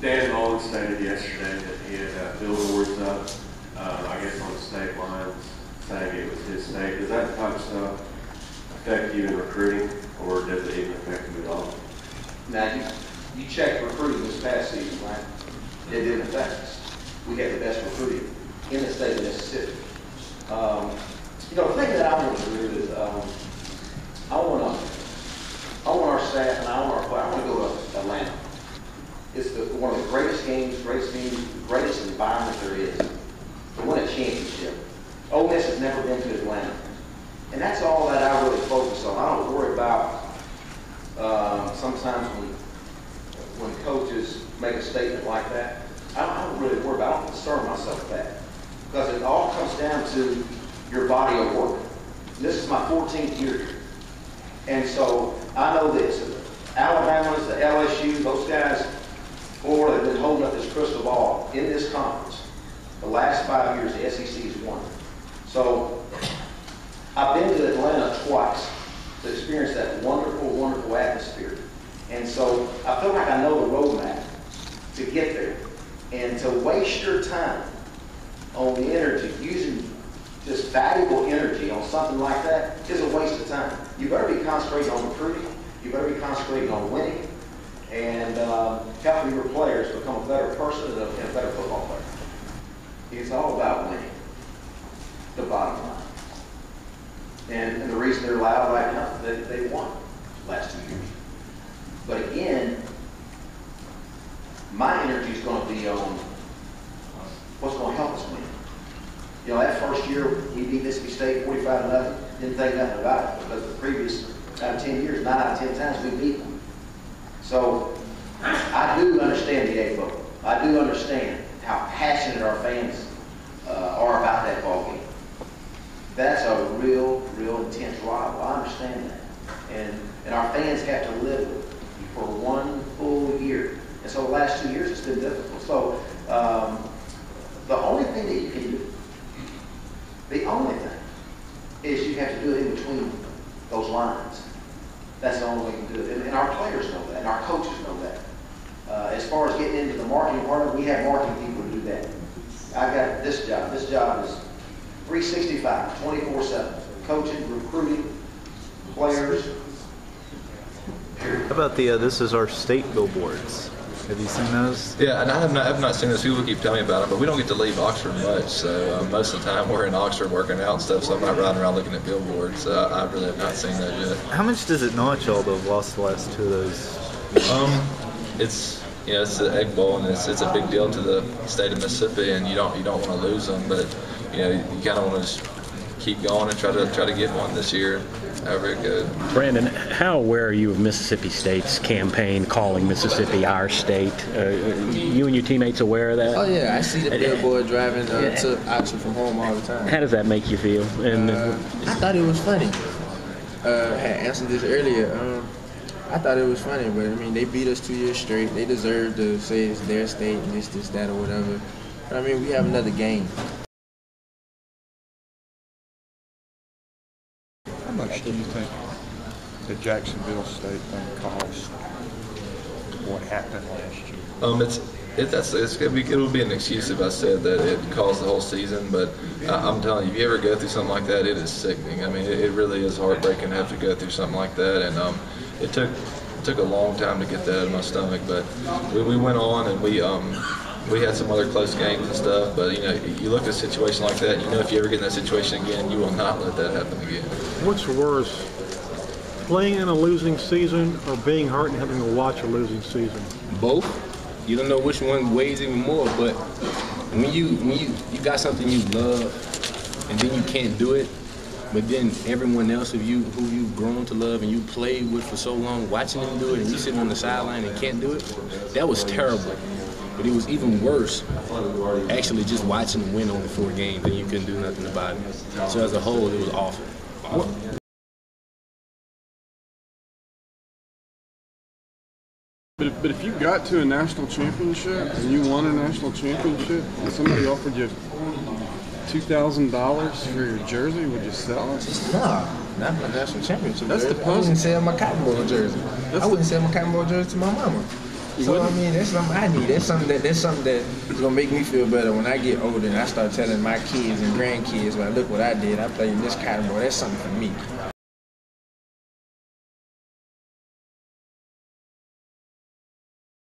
Dan Mullen stated yesterday that he had billboards up, I guess on state lines, saying it was his state. Does that type of stuff affect you in recruiting, or does it even affect you at all? Now, you checked recruiting this past season, right? It didn't affect us. We had the best recruiting in the state of Mississippi. The thing that I want to do is I want our staff and I want to go to Atlanta. It's one of the greatest games, the greatest environment there is to win a championship. Ole Miss has never been to Atlanta. And that's all that I really focus on. I don't worry about sometimes when coaches make a statement like that. I don't really worry about it. I don't concern myself with that. Because it all comes down to your body of work. This is my 14th year here. And so I know this. Alabama's, the LSU, those guys, Florida, have been holding up this crystal ball in this conference. The last 5 years, the SEC has won. So I've been to Atlanta twice to experience that wonderful, wonderful atmosphere. And so I feel like I know the roadmap to get there. And to waste your time on the energy, using this valuable energy on something like that is a waste of time. You better be concentrating on recruiting. You better be concentrating on winning and helping your players become a better person and a better football player. It's all about winning, the bottom line. And the reason they're loud right now, they won the last 2 years. But again, my energy is going to be on what's going to help us win. That first year we beat Mississippi State 45-0, didn't think nothing about it because the previous out of 10 years, 9 out of 10 times we beat them. So I do understand the A-Bowl. I do understand how passionate our fans are about that ball game. That's a real intense rival. I understand that. And our fans have to live with it for 1 full year. And so the last 2 years it's been difficult. So the only thing that you can do, the only thing, is you have to do it in between those lines. That's the only way you can do it. And our players know that, and our coaches know that. As far as getting into the marketing part of it, we have marketing people to do that. I got this job. This job is 365, 24/7. Coaching, recruiting, players. How about this is our state billboards. Have you seen those? Yeah, and I have not seen those. People keep telling me about them, but we don't get to leave Oxford much. So most of the time we're in Oxford working out and stuff. So I'm not riding around looking at billboards. I really have not seen those yet. How much does it notch y'all to have lost the last 2 of those? It's the Egg Bowl, and it's a big deal to the state of Mississippi, and you don't want to lose them, but you kind of want to just keep going and try to get one this year. However it goes. Brandon, how aware are you of Mississippi State's campaign calling Mississippi our state? You and your teammates aware of that? Oh yeah, I see the billboard driving to Oxford from home all the time. How does that make you feel? And I thought it was funny. I had answered this earlier. I thought it was funny, but I mean, they beat us 2 years straight. They deserve to say it's their state, and this, that, or whatever. But I mean, we have another game. How much do you think the Jacksonville State thing cost what happened last year? It'll be an excuse if I said that it caused the whole season, but I'm telling you, if you ever go through something like that, it is sickening. I mean, it really is heartbreaking to have to go through something like that, and it took a long time to get that out of my stomach, but we went on and we had some other close games and stuff, but you look at a situation like that, if you ever get in that situation again, you will not let that happen again. What's worse, playing in a losing season or being hurt and having to watch a losing season? Both. You don't know which one weighs even more, but when you got something you love and then you can't do it, but then everyone else who you've grown to love and you played with for so long, watching them do it and you sitting on the sideline and can't do it, that was terrible. But it was even worse actually just watching them win only 4 games and you couldn't do nothing about it. So as a whole, it was awful. But if you got to a national championship and you won a national championship and somebody offered you $2,000 for your jersey, would you sell it? No, not my national championship. That's jersey. the I puzzle. wouldn't sell my Cotton Bowl jersey. I wouldn't sell my Cotton Bowl jersey to my mama. So I mean, that's something I need. That's something that is gonna make me feel better when I get older and I start telling my kids and grandkids, "Well, look what I did. I played in this category." That's something for me.